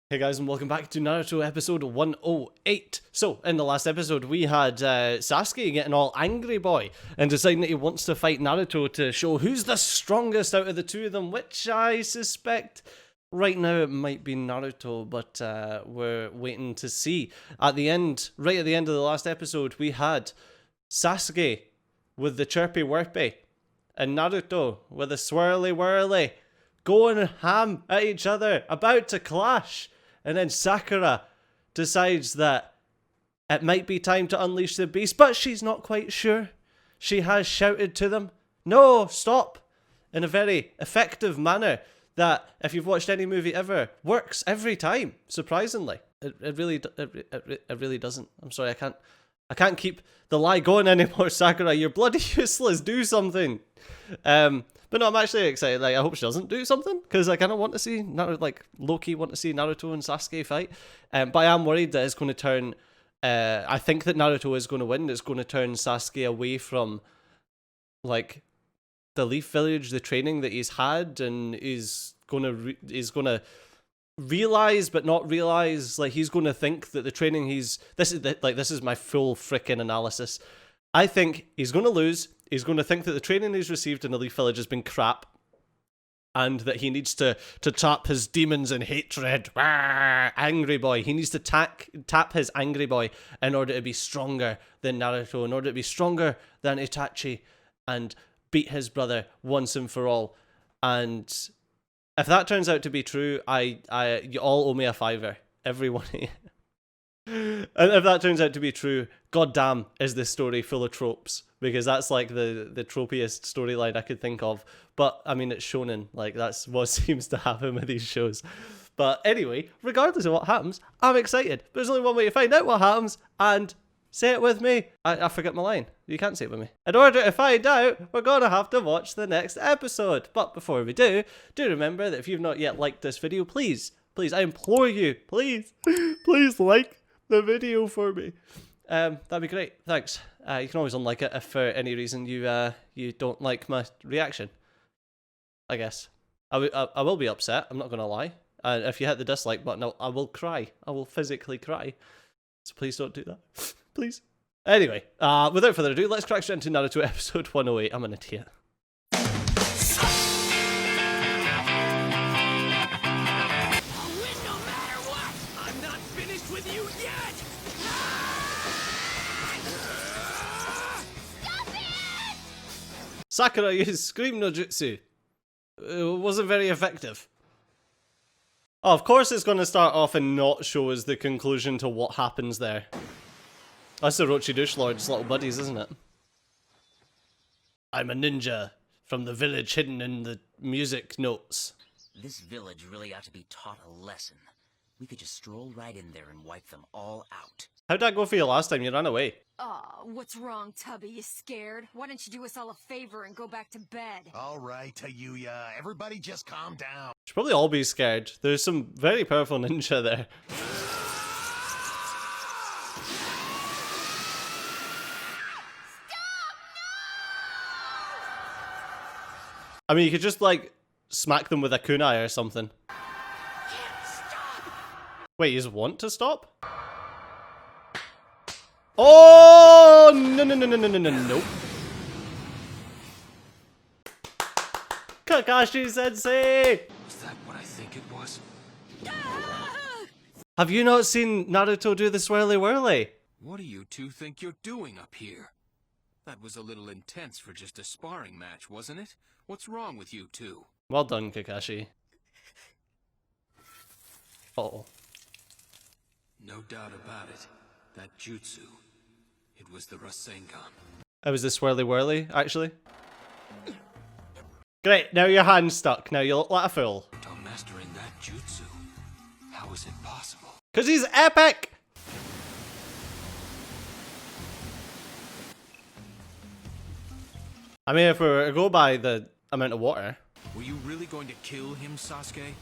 Hey guys, and welcome back to Naruto episode 108. So, in the last episode, we had Sasuke getting all angry boy and deciding that he wants to fight Naruto to show who's the strongest out of the two of them, which I suspect right now it might be Naruto, but we're waiting to see. Right at the end of the last episode, we had Sasuke with the chirpy wirpy and Naruto with the swirly whirly going ham at each other, about to clash. And then Sakura decides that it might be time to unleash the beast, but she's not quite sure. She has shouted to them, "No, stop!" in a very effective manner that, if you've watched any movie ever, works every time, surprisingly. It really doesn't. I'm sorry, I can't keep the lie going anymore, Sakura. You're bloody useless. Do something. But no, I'm actually excited. Like, I hope she doesn't do something, because I kind of want to see Naruto, like low-key want to see Naruto and Sasuke fight. But I am worried that it's going to turn. I think that Naruto is going to win. It's going to turn Sasuke away from, like, the Leaf Village, the training that he's had, and is gonna realize but not realize. Like, he's going to think that the training this is my full freaking analysis. I think he's going to lose. He's going to think that the training he's received in the Leaf Village has been crap, and that he needs to tap his demons and hatred. Angry boy. He needs to tap his angry boy in order to be stronger than Naruto, in order to be stronger than Itachi, and beat his brother once and for all. And if that turns out to be true, you all owe me a $5, everyone. And if that turns out to be true, goddamn, is this story full of tropes? Because that's like the tropiest storyline I could think of. But I mean, it's shonen. Like, that's what seems to happen with these shows. But anyway, regardless of what happens, I'm excited. But there's only one way to find out what happens, and say it with me. I forget my line. You can't say it with me. In order to find out, we're gonna have to watch the next episode. But before we do remember that if you've not yet liked this video, please, I implore you, please like the video for me. That'd be great. Thanks. You can always unlike it if for any reason you don't like my reaction. I guess I will be upset. I'm not gonna lie. If you hit the dislike button, I will cry. I will physically cry. So please don't do that. Please. Anyway, without further ado, let's crack straight into Naruto episode 108. I'm an idiot. Sakura used Scream no Jutsu. It wasn't very effective. Oh, of course it's going to start off and not show us the conclusion to what happens there. That's the Orochi Lord's little buddies, isn't it? I'm a ninja from the village hidden in the music notes. This village really ought to be taught a lesson. We could just stroll right in there and wipe them all out. How'd that go for you last time? You ran away. Aw, what's wrong, Tubby? You scared? Why don't you do us all a favor and go back to bed? All right, Tayuya. Everybody just calm down. Should probably all be scared. There's some very powerful ninja there. I mean, you could just, like, smack them with a kunai or something. Wait, you just want to stop? Oh, no. Kakashi sensei! Was that what I think it was? Have you not seen Naruto do the swirly whirly? What do you two think you're doing up here? That was a little intense for just a sparring match, wasn't it? What's wrong with you two? Well done, Kakashi. Uh-oh. No doubt about it. That jutsu. It was the Rasengan. It was the swirly whirly, actually. Great, now your hand's stuck. Now you look like a fool. On mastering that jutsu. How is it possible? 'Cause he's epic! I mean, if we were to go by the amount of water. Were you really going to kill him, Sasuke?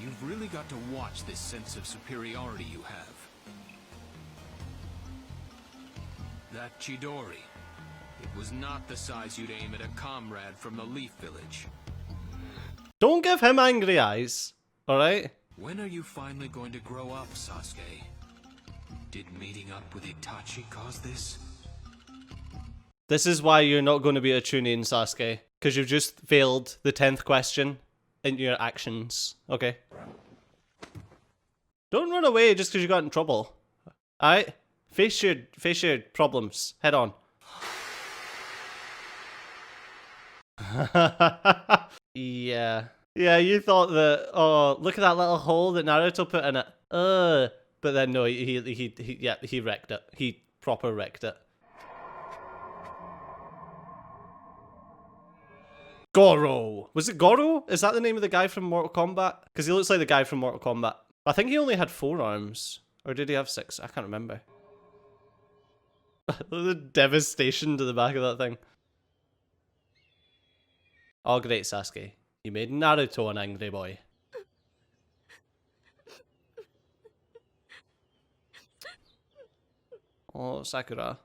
You've really got to watch this sense of superiority you have. That Chidori. It was not the size you'd aim at a comrade from the Leaf Village. Don't give him angry eyes. alright? When are you finally going to grow up, Sasuke? Did meeting up with Itachi cause this? This is why you're not going to be a Chunin, Sasuke. Because you've just failed the 10th question in your actions. Okay. Don't run away just because you got in trouble. Alright? Face your problems. Head on. Yeah. Yeah, you thought that, oh, look at that little hole that Naruto put in it. But then no, he wrecked it. He proper wrecked it. Goro! Was it Goro? Is that the name of the guy from Mortal Kombat? Because he looks like the guy from Mortal Kombat. I think he only had 4 arms. Or did he have 6? I can't remember. The devastation to the back of that thing. Oh great, Sasuke. You made Naruto an angry boy. Oh, Sakura.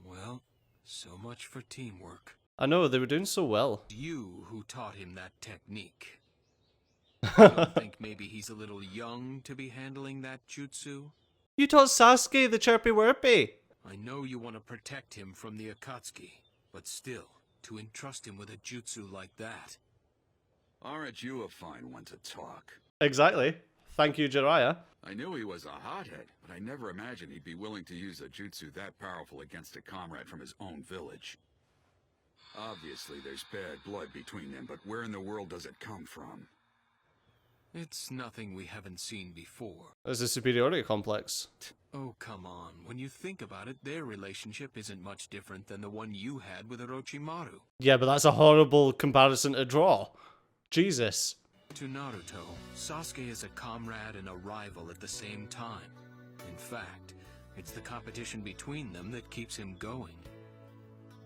Well, so much for teamwork. I know, they were doing so well. You who taught him that technique. You don't think maybe he's a little young to be handling that jutsu? You taught Sasuke the chirpy wirpy. I know you want to protect him from the Akatsuki, but still, to entrust him with a jutsu like that. Aren't you a fine one to talk? Exactly. Thank you, Jiraiya. I knew he was a hothead, but I never imagined he'd be willing to use a jutsu that powerful against a comrade from his own village. Obviously, there's bad blood between them, but where in the world does it come from? It's nothing we haven't seen before. There's a superiority complex. Oh, come on. When you think about it, their relationship isn't much different than the one you had with Orochimaru. Yeah, but that's a horrible comparison to draw. Jesus. To Naruto, Sasuke is a comrade and a rival at the same time. In fact, it's the competition between them that keeps him going.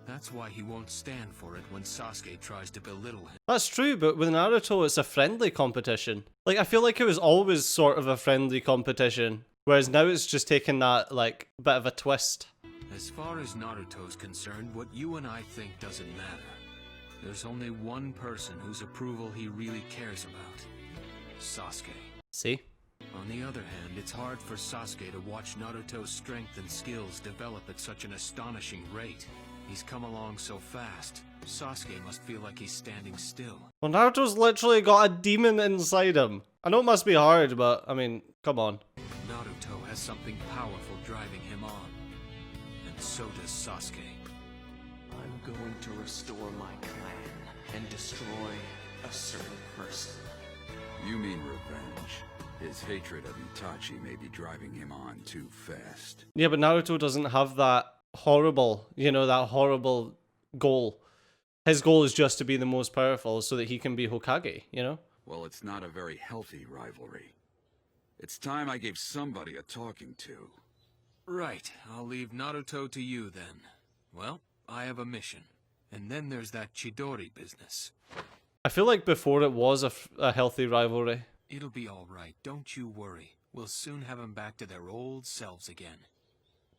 That's why he won't stand for it when Sasuke tries to belittle him. That's true, but with Naruto, it's a friendly competition. Like, I feel like it was always sort of a friendly competition, whereas now it's just taken that, like, bit of a twist. As far as Naruto's concerned, what you and I think doesn't matter. There's only one person whose approval he really cares about. Sasuke. See? On the other hand, it's hard for Sasuke to watch Naruto's strength and skills develop at such an astonishing rate. He's come along so fast, Sasuke must feel like he's standing still. Well, Naruto's literally got a demon inside him. I know it must be hard, but, I mean, come on. Naruto has something powerful driving him on. And so does Sasuke. I'm going to restore my clan and destroy a certain person. You mean revenge. His hatred of Itachi may be driving him on too fast. Yeah, but Naruto doesn't have that horrible, that horrible goal. His goal is just to be the most powerful so that he can be Hokage, Well, it's not a very healthy rivalry. It's time I gave somebody a talking to. Right, I'll leave Naruto to you then. Well, I have a mission. And then there's that Chidori business. I feel like before it was a healthy rivalry. It'll be alright, don't you worry. We'll soon have them back to their old selves again.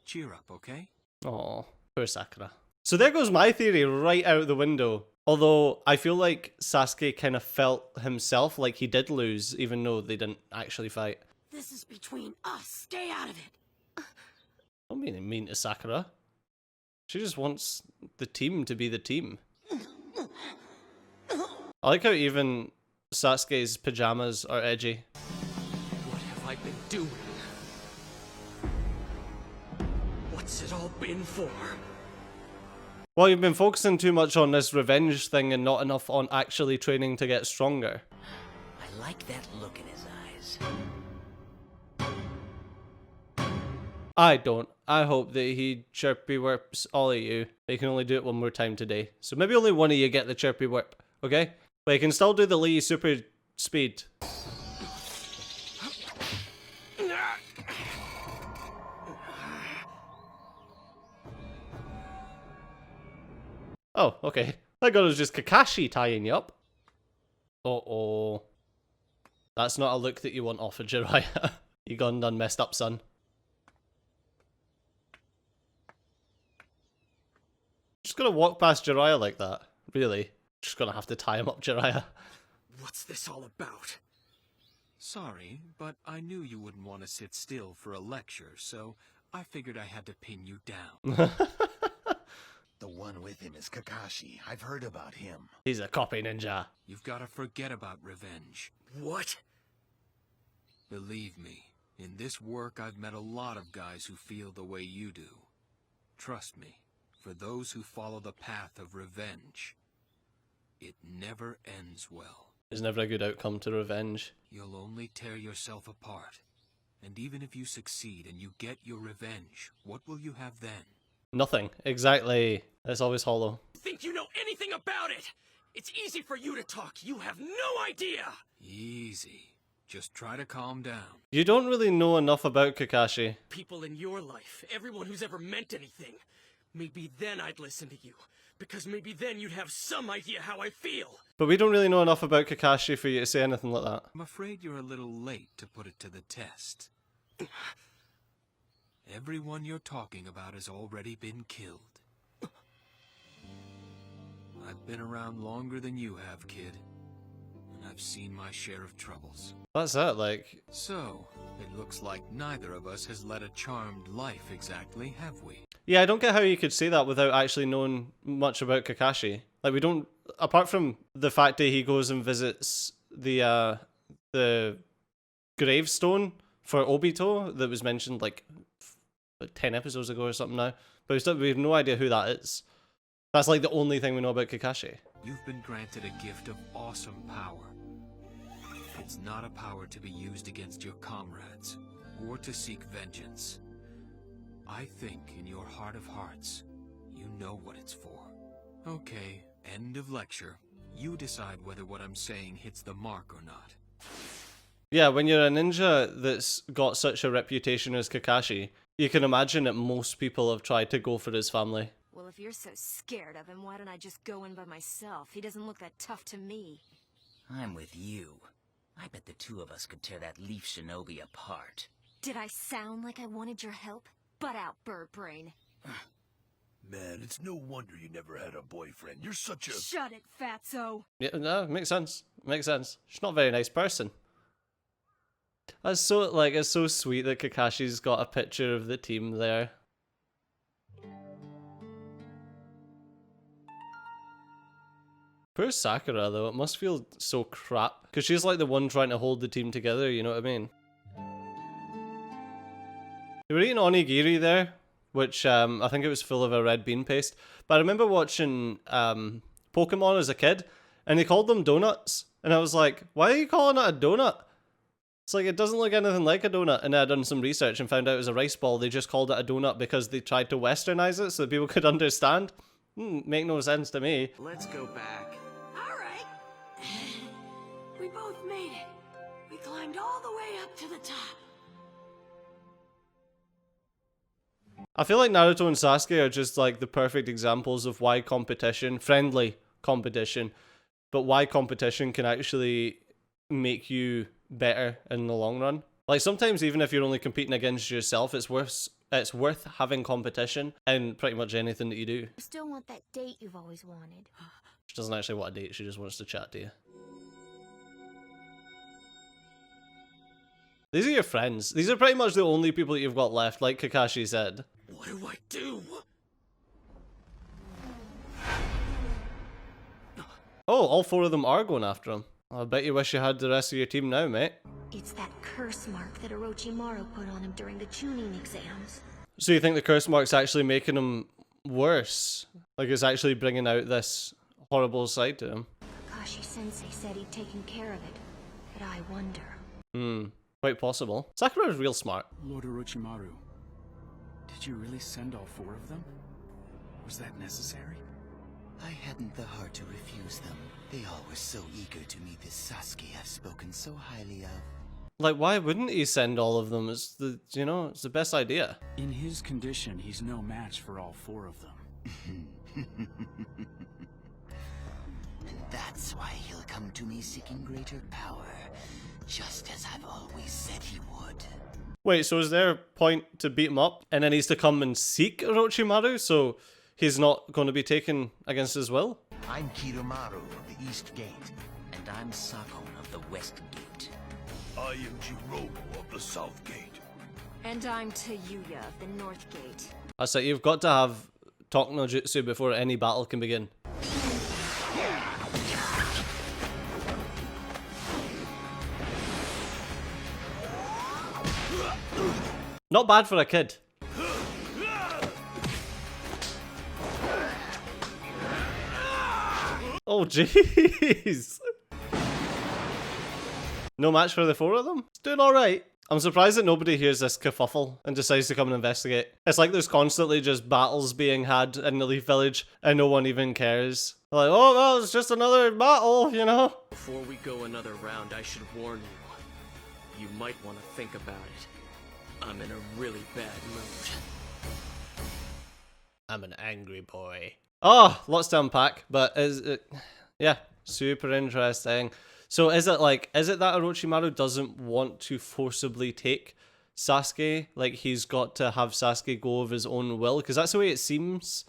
Cheer up, okay? Aw, poor Sakura. So there goes my theory right out the window. Although, I feel like Sasuke kind of felt himself like he did lose, even though they didn't actually fight. This is between us. Stay out of it. Don't be mean to Sakura. She just wants the team to be the team. I like how even Sasuke's pajamas are edgy. What have I been doing? What's it all been for? Well, you've been focusing too much on this revenge thing and not enough on actually training to get stronger. I like that look in his eyes. I don't. I hope that he chirpy whips all of you. But you can only do it one more time today. So maybe only one of you get the chirpy whip, okay? But you can still do the Lee super speed. Oh, okay. I thought it was just Kakashi tying you up. Uh-oh. That's not a look that you want off of Jiraiya. You gone done messed up, son. Just gonna walk past Jiraiya like that. Really? Just gonna have to tie him up, Jiraiya. What's this all about? Sorry, but I knew you wouldn't want to sit still for a lecture, so I figured I had to pin you down. The one with him is Kakashi. I've heard about him. He's a copy ninja. You've got to forget about revenge. What? Believe me, in this work I've met a lot of guys who feel the way you do. Trust me, for those who follow the path of revenge, it never ends well. There's never a good outcome to revenge. You'll only tear yourself apart. And even if you succeed and you get your revenge, what will you have then? Nothing. Exactly. It's always hollow. Think you know anything about it? It's easy for you to talk. You have no idea. Easy. Just try to calm down. You don't really know enough about Kakashi. People in your life, everyone who's ever meant anything. Maybe then I'd listen to you. Because maybe then you'd have some idea how I feel. But we don't really know enough about Kakashi for you to say anything like that. I'm afraid you're a little late to put it to the test. Everyone you're talking about has already been killed. I've been around longer than you have, kid. And I've seen my share of troubles. That's it, like... So, it looks like neither of us has led a charmed life exactly, have we? Yeah, I don't get how you could say that without actually knowing much about Kakashi. Like, we don't... Apart from the fact that he goes and visits the gravestone for Obito that was mentioned, like 10 episodes ago or something now. But we have no idea who that is. That's like the only thing we know about Kakashi. You've been granted a gift of awesome power. It's not a power to be used against your comrades, or to seek vengeance. I think in your heart of hearts, you know what it's for. Okay, end of lecture. You decide whether what I'm saying hits the mark or not. Yeah, when you're a ninja that's got such a reputation as Kakashi, you can imagine that most people have tried to go for his family. Well, if you're so scared of him, why don't I just go in by myself? He doesn't look that tough to me. I'm with you. I bet the two of us could tear that leaf shinobi apart. Did I sound like I wanted your help? Butt out, bird brain. Man, it's no wonder you never had a boyfriend. You're such a... Shut it, fatso. Yeah, no, makes sense. Makes sense. She's not a very nice person. That's so, like, it's so sweet that Kakashi's got a picture of the team there. Poor Sakura, though. It must feel so crap. Because she's like the one trying to hold the team together, you know what I mean? They were eating onigiri there, which I think it was full of a red bean paste. But I remember watching Pokemon as a kid, and they called them donuts. And I was like, why are you calling it a donut? It's like, it doesn't look anything like a donut. And I had done some research and found out it was a rice ball. They just called it a donut because they tried to westernize it so that people could understand. Make no sense to me. Let's go back. All right. We both made it. We climbed all the way up to the top. I feel like Naruto and Sasuke are just like the perfect examples of why competition, friendly competition, but why competition can actually make you better in the long run. Like sometimes even if you're only competing against yourself, it's worth having competition in pretty much anything that you do. You still want that date you've always wanted. She doesn't actually want a date, she just wants to chat to you. These are your friends. These are pretty much the only people that you've got left, like Kakashi said. What do I do? Oh, all four of them are going after him. I bet you wish you had the rest of your team now, mate. It's that curse mark that Orochimaru put on him during the tuning exams. So you think the curse mark's actually making him worse? Like it's actually bringing out this horrible side to him? Kakashi-sensei said he'd taken care of it, but I wonder. Quite possible. Sakura is real smart. Lord Orochimaru, did you really send all four of them? Was that necessary? I hadn't the heart to refuse them. They all were so eager to meet this Sasuke I've spoken so highly of. Like, why wouldn't he send all of them? It's the, you know, it's the best idea. In his condition, he's no match for all four of them. And that's why he'll come to me seeking greater power, just as I've always said he would. Wait, so is there a point to beat him up and then he's to come and seek Orochimaru, so he's not going to be taken against his will? I'm Kirumaru of the East Gate. And I'm Sakon of the West Gate. I am Jirobo of the South Gate. And I'm Tayuya of the North Gate. That's it, you've got to have talk no jutsu before any battle can begin. Not bad for a kid. Oh jeez. No match for the four of them? It's doing alright. I'm surprised that nobody hears this kerfuffle and decides to come and investigate. It's like there's constantly just battles being had in the Leaf Village and no one even cares. They're like, oh well, it's just another battle, you know? Before we go another round, I should warn you. You might want to think about it. I'm in a really bad mood. I'm an angry boy. Oh, lots to unpack, but is it... Yeah, super interesting. So is it that Orochimaru doesn't want to forcibly take Sasuke? Like, he's got to have Sasuke go of his own will? Because that's the way it seems.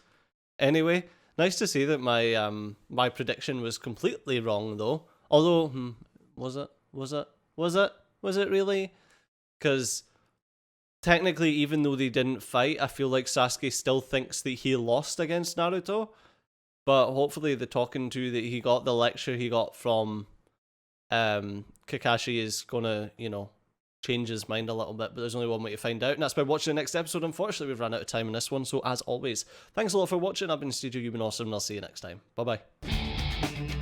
Anyway, nice to see that my my prediction was completely wrong, though. Although, was it really? Because technically, even though they didn't fight, I feel like Sasuke still thinks that he lost against Naruto. But hopefully the talking to that he got, the lecture he got from Kakashi is gonna, you know, change his mind a little bit, but there's only one way to find out, and that's by watching the next episode. Unfortunately, we've run out of time in this one, so as always, thanks a lot for watching. I've been Studio, you've been awesome, and I'll see you next time. Bye-bye.